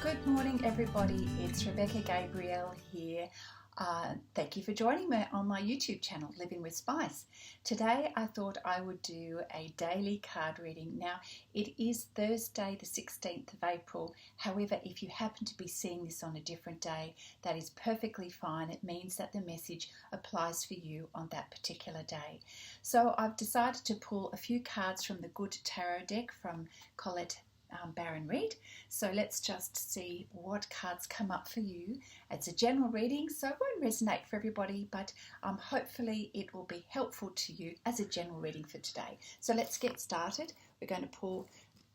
Good morning, everybody. It's Rebecca Gabriel here. Thank you for joining me on my YouTube channel, Living with Spice. Today, I thought I would do a daily card reading. Now, it is Thursday, the 16th of April. However, if you happen to be seeing this on a different day, that is perfectly fine. It means that the message applies for you on that particular day. So I've decided to pull a few cards from the Good Tarot deck from Colette Baron Reed. So let's just see what cards come up for you. It's a general reading, so it won't resonate for everybody, but hopefully it will be helpful to you as a general reading for today. So let's get started. We're going to pull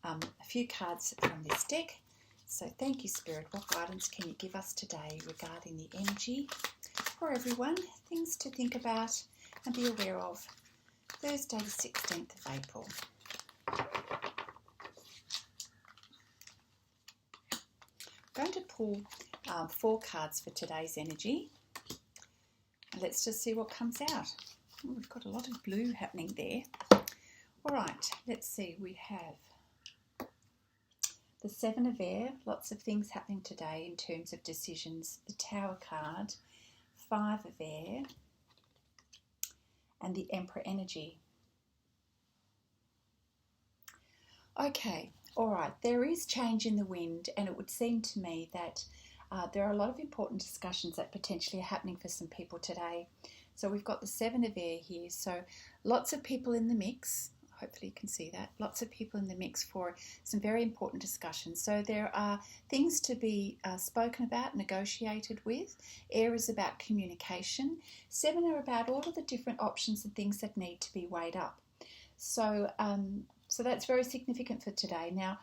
a few cards from this deck. So thank you, Spirit. What guidance can you give us today regarding the energy for everyone? Things to think about and be aware of. Thursday the 16th of April. I'm going to pull 4 cards for today's energy. Let's just see what comes out. Oh, we've got a lot of blue happening there. All right, let's see. We have the 7 of Air, lots of things happening today in terms of decisions. The Tower card, 5 of Air, and the Emperor energy. Okay. All right, there is change in the wind, and it would seem to me that there are a lot of important discussions that potentially are happening for some people today. So we've got the 7 of Air here, so lots of people in the mix. Hopefully you can see that. Lots of people in the mix for some very important discussions. So there are things to be spoken about, negotiated with. Air is about communication. 7 are about all of the different options and things that need to be weighed up. So that's very significant for today. Now,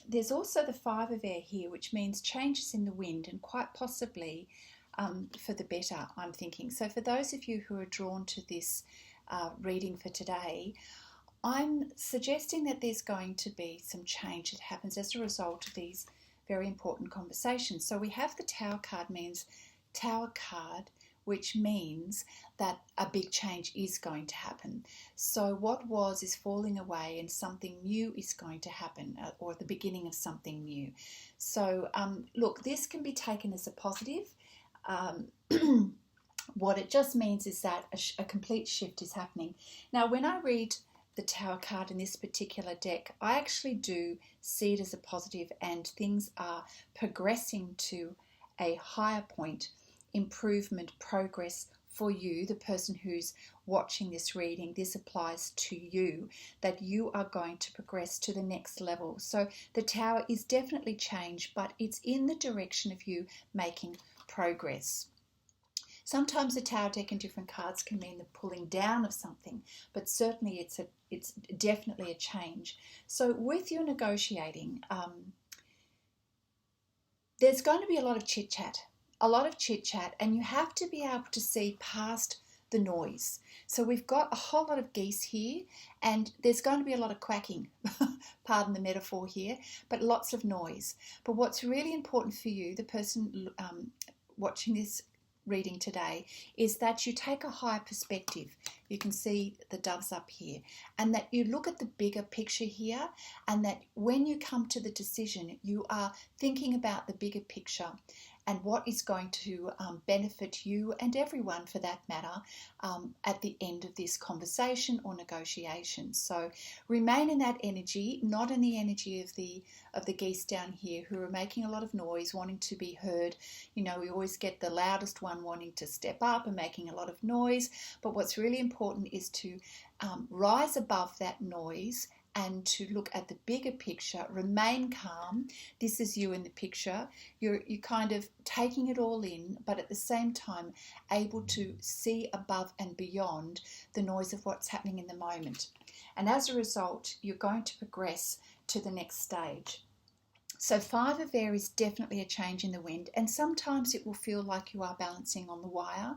there's also the 5 of Air here, which means changes in the wind and quite possibly for the better, I'm thinking. So for those of you who are drawn to this reading for today, I'm suggesting that there's going to be some change that happens as a result of these very important conversations. So we have the Tower card, which means that a big change is going to happen. So what was is falling away and something new is going to happen, or the beginning of something new. So look, this can be taken as a positive. What it just means is that a complete shift is happening. Now, when I read the Tower card in this particular deck, I actually do see it as a positive, and things are progressing to a higher point. Improvement, progress for you, the person who's watching this reading. This applies to you, that you are going to progress to the next level. So the Tower is definitely change, but it's in the direction of you making progress. Sometimes the Tower deck and different cards can mean the pulling down of something, but certainly it's definitely a change. So with your negotiating, there's going to be a lot of chit-chat. And you have to be able to see past the noise. So we've got a whole lot of geese here, and there's going to be a lot of quacking, pardon the metaphor here, but lots of noise. But what's really important for you, the person watching this reading today, is that you take a higher perspective. You can see the doves up here, and that you look at the bigger picture here, and that when you come to the decision, you are thinking about the bigger picture and what is going to benefit you and everyone for that matter at the end of this conversation or negotiation. So remain in that energy, not in the energy of the geese down here who are making a lot of noise, wanting to be heard. You know, we always get the loudest one wanting to step up and making a lot of noise. But what's really important is to rise above that noise and to look at the bigger picture, remain calm. This is you in the picture. You're kind of taking it all in, but at the same time able to see above and beyond the noise of what's happening in the moment. And as a result, you're going to progress to the next stage. So 5 of Air is definitely a change in the wind, and sometimes it will feel like you are balancing on the wire.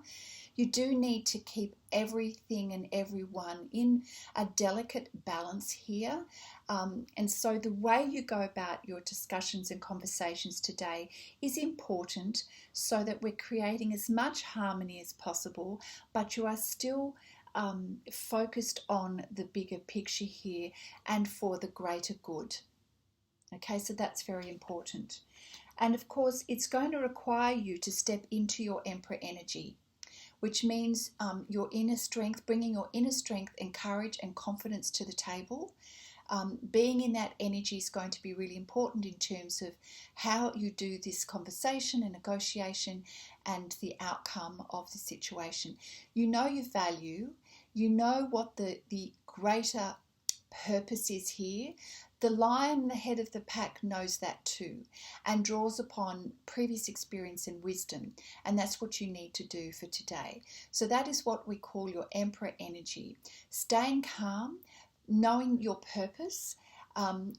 You do need to keep everything and everyone in a delicate balance here. And so the way you go about your discussions and conversations today is important so that we're creating as much harmony as possible, but you are still focused on the bigger picture here and for the greater good. Okay, so that's very important. And of course, it's going to require you to step into your Emperor energy, which means your inner strength, bringing your inner strength and courage and confidence to the table. Being in that energy is going to be really important in terms of how you do this conversation and negotiation and the outcome of the situation. You know your value, you know what the greater purpose is here. The lion, the head of the pack, knows that too and draws upon previous experience and wisdom, and that's what you need to do for today. So that is what we call your Emperor energy. Staying calm, knowing your purpose,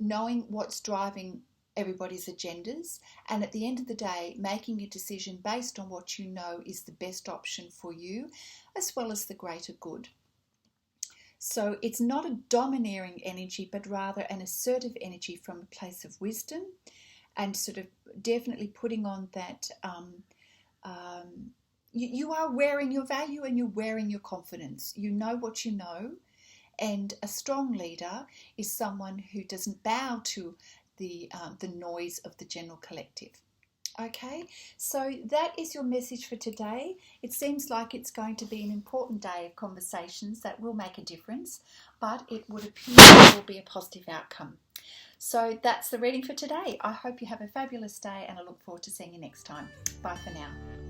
knowing what's driving everybody's agendas, and at the end of the day, making a decision based on what you know is the best option for you, as well as the greater good. So it's not a domineering energy, but rather an assertive energy from a place of wisdom, and sort of definitely putting on that you are wearing your value and you're wearing your confidence. You know what you know. And a strong leader is someone who doesn't bow to the noise of the general collective. Okay, so that is your message for today. It seems like it's going to be an important day of conversations that will make a difference, but it would appear there will be a positive outcome. So that's the reading for today. I hope you have a fabulous day, and I look forward to seeing you next time. Bye for now.